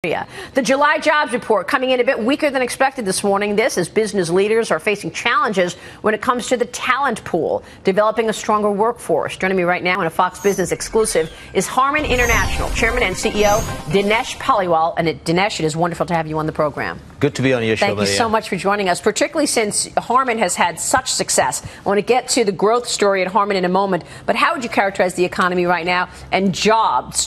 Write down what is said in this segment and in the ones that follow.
The July jobs report coming in a bit weaker than expected this morning. This as business leaders are facing challenges when it comes to the talent pool, developing a stronger workforce. Joining me right now in a Fox Business exclusive is Harman International Chairman and CEO Dinesh Paliwal. And Dinesh, it is wonderful to have you on the program. Good to be on your show, Thank you Maria. so much for joining us, particularly since Harman has had such success. I want to get to the growth story at Harman in a moment, but how would you characterize the economy right now and jobs,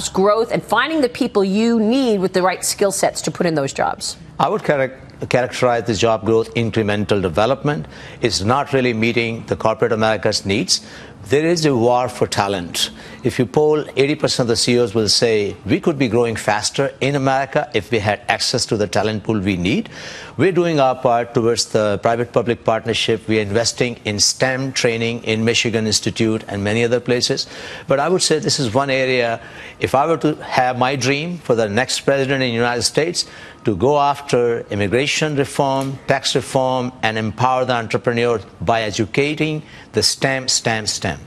growth, and finding the people you need with the right skill sets to put in those jobs? I would characterize the job growth incremental development. It's not really meeting the corporate America's needs. There is a war for talent. If you poll, 80% of the CEOs will say we could be growing faster in America if we had access to the talent pool we need. We're doing our part towards the private-public partnership. We are investing in STEM training in Michigan Institute and many other places. But I would say this is one area, if I were to have my dream for the next president in the United States, to go after immigration reform, tax reform, and empower the entrepreneurs by educating the STEM.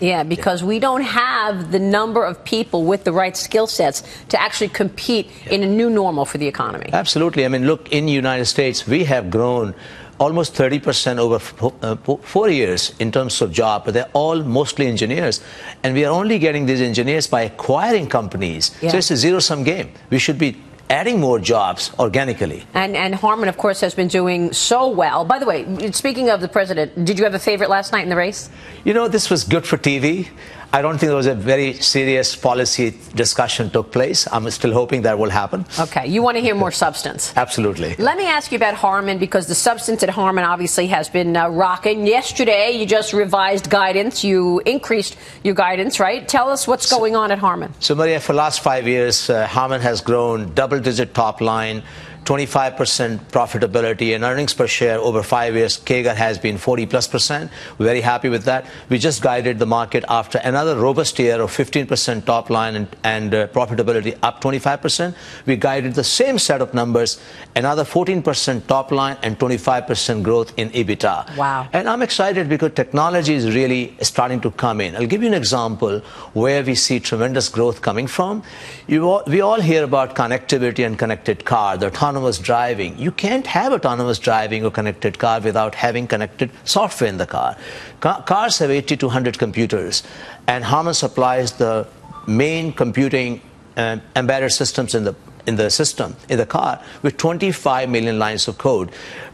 Yeah, because we don't have the number of people with the right skill sets to actually compete in a new normal for the economy. Absolutely. I mean, look, in the United States, we have grown almost 30% over 4 years in terms of job, but they're all mostly engineers. And we are only getting these engineers by acquiring companies. Yeah. So it's a zero-sum game. We should be adding more jobs organically. And Harman, of course, has been doing so well. By the way, speaking of the president, did you have a favorite last night in the race? You know, this was good for TV. I don't think there was a very serious policy discussion took place. I'm still hoping that will happen. Okay. You want to hear more substance? Absolutely. Let me ask you about Harman, because the substance at Harman obviously has been rocking. Yesterday, you just revised guidance. You increased your guidance, right? Tell us what's going on at Harman. So, Maria, for the last 5 years, Harman has grown double-digit top line, 25% profitability, and earnings per share over 5 years. CAGR has been 40+%. We're very happy with that. We just guided the market after another robust year of 15% top line and profitability up 25%. We guided the same set of numbers, another 14% top line and 25% growth in EBITDA. Wow. And I'm excited because technology is really starting to come in. I'll give you an example where we see tremendous growth coming from. We all hear about connectivity and connected car, the autonomous driving. You can't have autonomous driving or connected car without having connected software in the car. Cars have 80 to 100 computers, and Harman supplies the main computing embedded systems in the car with 25 million lines of code.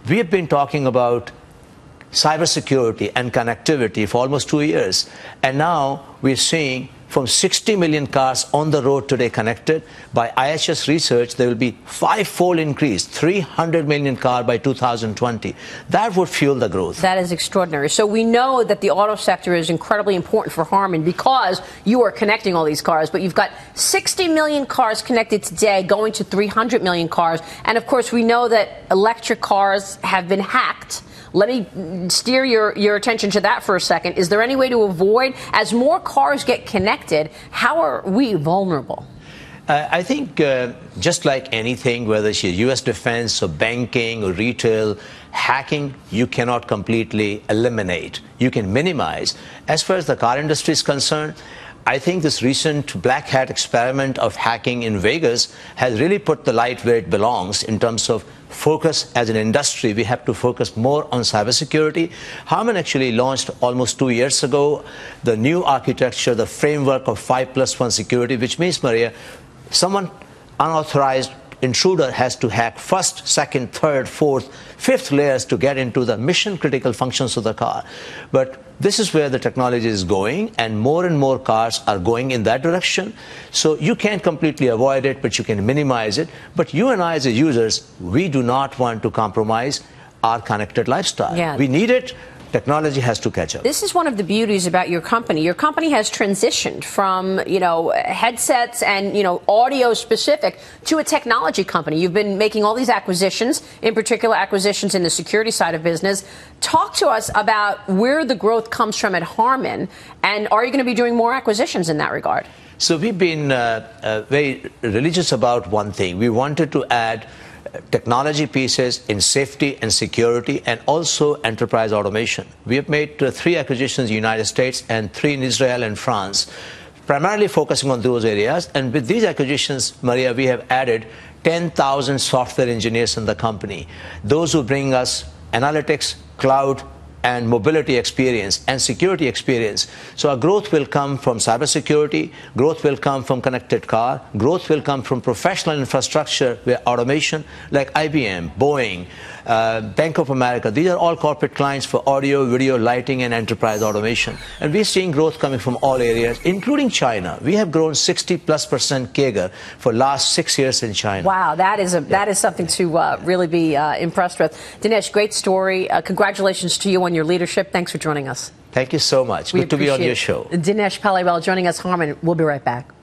We have been talking about cybersecurity and connectivity for almost 2 years, and now we're seeing from 60 million cars on the road today connected. By IHS research, there will be 5-fold increase, 300 million cars by 2020. That would fuel the growth. That is extraordinary. So we know that the auto sector is incredibly important for Harman because you are connecting all these cars, but you've got 60 million cars connected today, going to 300 million cars. And of course, we know that electric cars have been hacked. Let me steer your attention to that for a second. Is there any way to avoid, as more cars get connected, how are we vulnerable? I think just like anything, whether it's U.S. defense or banking or retail, hacking, you cannot completely eliminate. You can minimize. As far as the car industry is concerned, I think this recent black hat experiment of hacking in Vegas has really put the light where it belongs in terms of focus. As an industry, we have to focus more on cybersecurity. Harman actually launched almost 2 years ago the new architecture, the framework of 5+1 security, which means, Maria, someone unauthorized intruder has to hack first, second, third, fourth, fifth layers to get into the mission critical functions of the car. But this is where the technology is going, and more cars are going in that direction. So you can't completely avoid it, but you can minimize it. But you and I as users, we do not want to compromise our connected lifestyle. Yeah. We need it. Technology has to catch up. This is one of the beauties about your company. Your company has transitioned from, headsets and, audio specific to a technology company. You've been making all these acquisitions, in particular acquisitions in the security side of business. Talk to us about where the growth comes from at Harman, and are you going to be doing more acquisitions in that regard? So we've been very religious about one thing. We wanted to add technology pieces in safety and security, and also enterprise automation. We have made 3 acquisitions in the United States and 3 in Israel and France, primarily focusing on those areas. And with these acquisitions, Maria, we have added 10,000 software engineers in the company, those who bring us analytics, cloud, and mobility experience and security experience. So our growth will come from cybersecurity, growth will come from connected car, growth will come from professional infrastructure where automation like IBM, Boeing, Bank of America, these are all corporate clients for audio, video, lighting, and enterprise automation. And we're seeing growth coming from all areas, including China. We have grown 60+% CAGR for last 6 years in China. Wow, that is something to really be impressed with. Dinesh, great story. Congratulations to you on your leadership. Thanks for joining us. Thank you so much. Good to be on your show. Dinesh Paliwal joining us. Harman, we'll be right back.